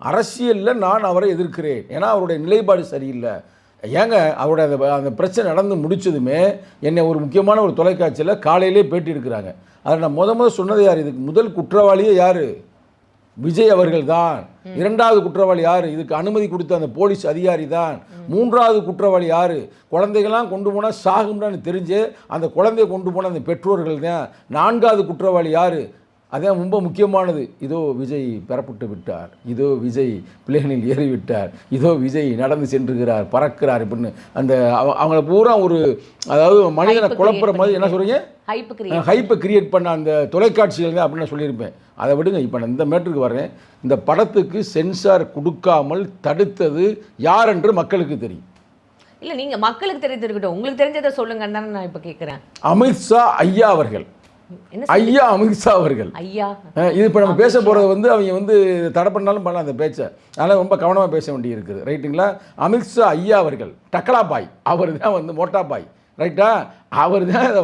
அரசியலில் நான் அவரை எதிர்க்கிறேன், ஏன்னா அவருடைய நிலைப்பாடு சரியில்லை. ஏங்க அவருடைய அந்த பிரச்சனை நடந்து முடிச்சதுமே என்னை ஒரு முக்கியமான ஒரு தொலைக்காட்சியில் காலையிலே பேட்டி எடுக்கிறாங்க. அதில் நான் முத சொன்னது யார், இதுக்கு முதல் குற்றவாளியே யார், விஜய் அவர்கள் தான். இரண்டாவது குற்றவாளி யார், இதுக்கு அனுமதி கொடுத்த அந்த போலீஸ் அதிகாரி தான். மூன்றாவது குற்றவாளி யார், குழந்தைகள்லாம் கொண்டு போனால் சாகும்னு தெரிஞ்சு அந்த குழந்தைய கொண்டு போன அந்த பெற்றோர்கள் தான். நான்காவது குற்றவாளி யார், அதான் ரொம்ப முக்கியமானது. இதோ விஜய் பெறப்பட்டு விட்டார், இதோ விஜய் பிளேனில் ஏறிவிட்டார், இதோ விஜய் நடந்து சென்றுகிறார், பறக்கிறார் இப்படின்னு அந்த அவங்கள பூரா ஒரு அதாவது மனிதனை குழப்புற மாதிரி என்ன சொல்கிறீங்க, ஹைப்பை கிரியேட் பண்ண அந்த தொலைக்காட்சிகள் தான் அப்படின்னு நான் சொல்லியிருப்பேன். அதை விடுங்க. இப்போ நான் இந்த மேட்டருக்கு வர்றேன். இந்த படத்துக்கு சென்சார் கொடுக்காமல் தடுத்தது யார் என்று மக்களுக்கு தெரியும். இல்லை, நீங்கள் மக்களுக்கு தெரிஞ்சிருக்கட்டும், உங்களுக்கு தெரிஞ்சதை சொல்லுங்கன்னு தானே நான் இப்போ கேட்குறேன். அமித்ஷா ஐயா அவர்கள், ஐயா அமித்ஷா அவர்கள், ஐயா இது இப்போ நம்ம பேச போகிறது வந்து அவங்க தடை பண்ணாலும் பண்ணலாம் அந்த பேச்சை. அதனால் ரொம்ப கவனமாக பேச வேண்டி இருக்குது, ரைட்டுங்களா? அமித்ஷா ஐயா அவர்கள் டக்கலா பாய், அவர் தான் மோட்டா பாய், ரைட்டா? அவர் தான் அதை